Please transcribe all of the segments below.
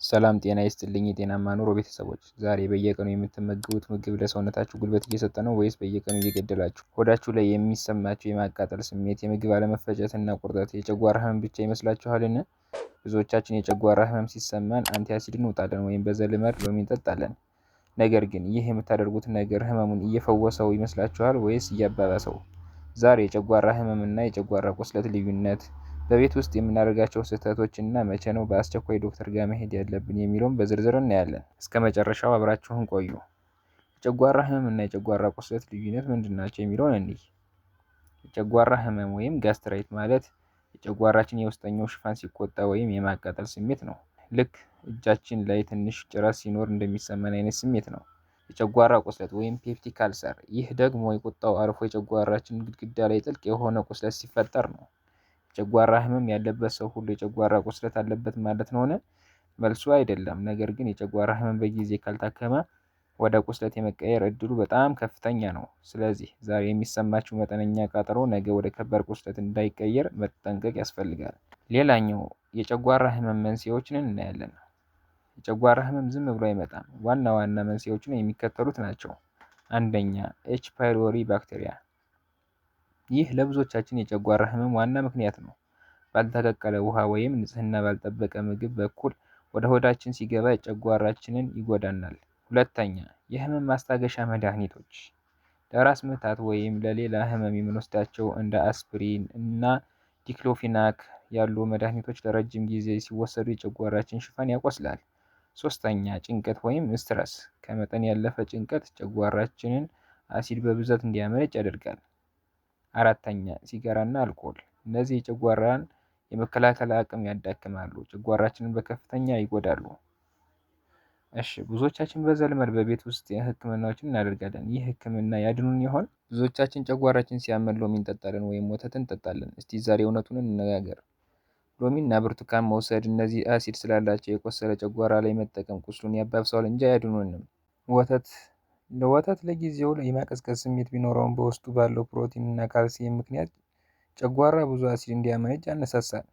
ሰላም ጤና ይስጥልኝ የጤናማ ኑሮ ቤተሰቦች፣ ዛሬ በየቀኑ የምትመገቡት ምግብ ለሰውነታችሁ ጉልበት እየሰጠ ነው ወይስ በየቀኑ እየገደላችሁ? ሆዳችሁ ላይ የሚሰማችሁ የማቃጠል ስሜት፣ የምግብ አለመፈጨት እና ቁርጠት የጨጓራ ህመም ብቻ ይመስላችኋልን? ብዙዎቻችን የጨጓራ ህመም ሲሰማን አንቲአሲድ እንውጣለን ወይም በዘልማድ ሎሚ እንጠጣለን። ነገር ግን ይህ የምታደርጉት ነገር ህመሙን እየፈወሰው ይመስላችኋል ወይስ እያባባሰው? ዛሬ የጨጓራ ህመም እና የጨጓራ ቁስለት ልዩነት፣ በቤት ውስጥ የምናደርጋቸው ስህተቶች እና መቼ ነው በአስቸኳይ ዶክተር ጋር መሄድ ያለብን የሚለውን በዝርዝር እናያለን። እስከ መጨረሻው አብራችሁን ቆዩ። የጨጓራ ህመም እና የጨጓራ ቁስለት ልዩነት ምንድን ናቸው የሚለውን እንይ። የጨጓራ ህመም ወይም ጋስትራይት ማለት የጨጓራችን የውስጠኛው ሽፋን ሲቆጣ ወይም የማቃጠል ስሜት ነው። ልክ እጃችን ላይ ትንሽ ጭረት ሲኖር እንደሚሰማን አይነት ስሜት ነው። የጨጓራ ቁስለት ወይም ፔፕቲክ አልሰር፣ ይህ ደግሞ የቁጣው አልፎ የጨጓራችን ግድግዳ ላይ ጥልቅ የሆነ ቁስለት ሲፈጠር ነው። የጨጓራ ህመም ያለበት ሰው ሁሉ የጨጓራ ቁስለት አለበት ማለት ነውን? መልሱ አይደለም። ነገር ግን የጨጓራ ህመም በጊዜ ካልታከመ ወደ ቁስለት የመቀየር እድሉ በጣም ከፍተኛ ነው። ስለዚህ ዛሬ የሚሰማችሁ መጠነኛ ቃጠሎ ነገ ወደ ከባድ ቁስለት እንዳይቀየር መጠንቀቅ ያስፈልጋል። ሌላኛው የጨጓራ ህመም መንስኤዎችን እናያለን። የጨጓራ ህመም ዝም ብሎ አይመጣም። ዋና ዋና መንስኤዎችን የሚከተሉት ናቸው። አንደኛ፣ ኤች ፓይሎሪ ባክቴሪያ። ይህ ለብዙዎቻችን የጨጓራ ህመም ዋና ምክንያት ነው። ባልተቀቀለ ውሃ ወይም ንጽህና ባልጠበቀ ምግብ በኩል ወደ ሆዳችን ሲገባ ጨጓራችንን ይጎዳናል። ሁለተኛ፣ የህመም ማስታገሻ መድኃኒቶች። ለራስ ምታት ወይም ለሌላ ህመም የምንወስዳቸው እንደ አስፕሪን እና ዲክሎፊናክ ያሉ መድኃኒቶች ለረጅም ጊዜ ሲወሰዱ የጨጓራችን ሽፋን ያቆስላል። ሶስተኛ፣ ጭንቀት ወይም ስትረስ። ከመጠን ያለፈ ጭንቀት ጨጓራችንን አሲድ በብዛት እንዲያመነጭ ያደርጋል። አራተኛ፣ ሲጋራ እና አልኮል። እነዚህ የጨጓራን የመከላከል አቅም ያዳክማሉ፣ ጨጓራችንን በከፍተኛ ይጎዳሉ። እሺ፣ ብዙዎቻችን በዘልማድ በቤት ውስጥ ህክምናዎችን እናደርጋለን። ይህ ህክምና ያድኑን ይሆን? ብዙዎቻችን ጨጓራችን ሲያመን ሎሚ እንጠጣለን ወይም ወተት እንጠጣለን። እስቲ ዛሬ እውነቱን እንነጋገር። ሎሚ እና ብርቱካን መውሰድ እነዚህ አሲድ ስላላቸው የቆሰለ ጨጓራ ላይ መጠቀም ቁስሉን ያባብሰዋል እንጂ አያድኑንም። ወተት ለጊዜው የማቀዝቀዝ ስሜት ቢኖረውም በውስጡ ባለው ፕሮቲን እና ካልሲየም ምክንያት ጨጓራ ብዙ አሲድ እንዲያመነጭ ያነሳሳል።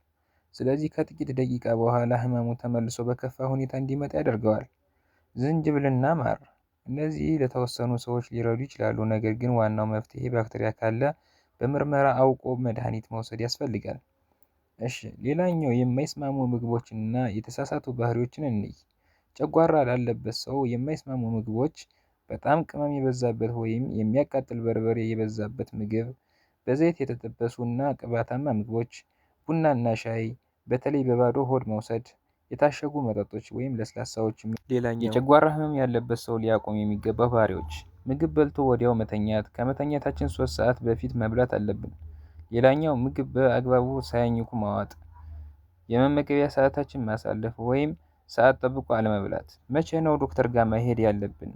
ስለዚህ ከጥቂት ደቂቃ በኋላ ህመሙ ተመልሶ በከፋ ሁኔታ እንዲመጣ ያደርገዋል። ዝንጅብልና ማር፣ እነዚህ ለተወሰኑ ሰዎች ሊረዱ ይችላሉ። ነገር ግን ዋናው መፍትሄ ባክቴሪያ ካለ በምርመራ አውቆ መድኃኒት መውሰድ ያስፈልጋል። እሺ፣ ሌላኛው የማይስማሙ ምግቦችንና የተሳሳቱ ባህሪዎችን እንይ። ጨጓራ ላለበት ሰው የማይስማሙ ምግቦች በጣም ቅመም የበዛበት ወይም የሚያቃጥል በርበሬ የበዛበት ምግብ፣ በዘይት የተጠበሱ እና ቅባታማ ምግቦች፣ ቡና እና ሻይ፣ በተለይ በባዶ ሆድ መውሰድ፣ የታሸጉ መጠጦች ወይም ለስላሳዎች። ሌላኛው የጨጓራ ህመም ያለበት ሰው ሊያቆም የሚገባ ባህሪዎች፣ ምግብ በልቶ ወዲያው መተኛት፣ ከመተኛታችን 3 ሰዓት በፊት መብላት አለብን። ሌላኛው ምግብ በአግባቡ ሳያኝኩ ማዋጥ፣ የመመገቢያ ሰዓታችን ማሳለፍ ወይም ሰዓት ጠብቆ አለመብላት። መቼ ነው ዶክተር ጋር መሄድ ያለብን?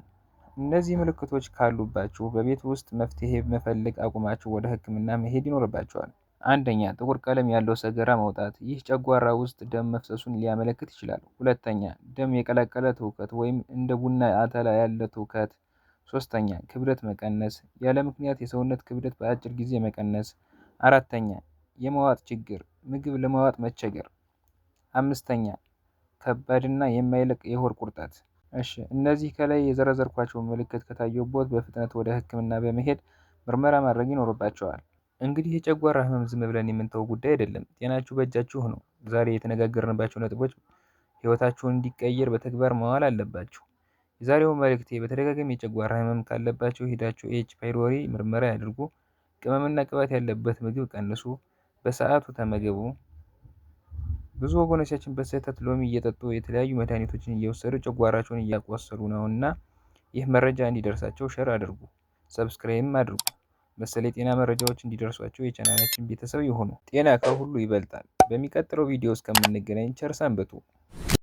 እነዚህ ምልክቶች ካሉባችሁ በቤት ውስጥ መፍትሄ መፈለግ አቁማችሁ ወደ ህክምና መሄድ ይኖርባችኋል። አንደኛ፣ ጥቁር ቀለም ያለው ሰገራ መውጣት። ይህ ጨጓራ ውስጥ ደም መፍሰሱን ሊያመለክት ይችላል። ሁለተኛ፣ ደም የቀላቀለ ትውከት ወይም እንደ ቡና አተላ ያለ ትውከት። ሶስተኛ፣ ክብደት መቀነስ፣ ያለ ምክንያት የሰውነት ክብደት በአጭር ጊዜ መቀነስ። አራተኛ፣ የመዋጥ ችግር፣ ምግብ ለመዋጥ መቸገር። አምስተኛ፣ ከባድና የማይለቅ የሆድ ቁርጠት። እሺ፣ እነዚህ ከላይ የዘረዘርኳቸው ምልክት ከታየቦት በፍጥነት ወደ ህክምና በመሄድ ምርመራ ማድረግ ይኖርባቸዋል። እንግዲህ የጨጓራ ህመም ዝም ብለን የምንተው ጉዳይ አይደለም። ጤናችሁ በእጃችሁ ነው። ዛሬ የተነጋገርንባቸው ነጥቦች ህይወታችሁን እንዲቀየር በተግባር መዋል አለባችሁ። የዛሬው መልእክቴ በተደጋጋሚ የጨጓራ ህመም ካለባችሁ ሄዳችሁ ኤች ፓይሎሪ ምርመራ ያድርጉ። ቅመምና ቅባት ያለበት ምግብ ቀንሱ። በሰዓቱ ተመገቡ። ብዙ ወገኖቻችን በስህተት ሎሚ እየጠጡ የተለያዩ መድኃኒቶችን እየወሰዱ ጨጓራቸውን እያቆሰሉ ነውና ይህ መረጃ እንዲደርሳቸው ሼር አድርጉ፣ ሰብስክራይብም አድርጉ። መሰል የጤና መረጃዎች እንዲደርሷቸው የቻናላችን ቤተሰብ ይሁኑ። ጤና ከሁሉ ይበልጣል። በሚቀጥለው ቪዲዮ እስከምንገናኝ ቸር ሰንብቱ።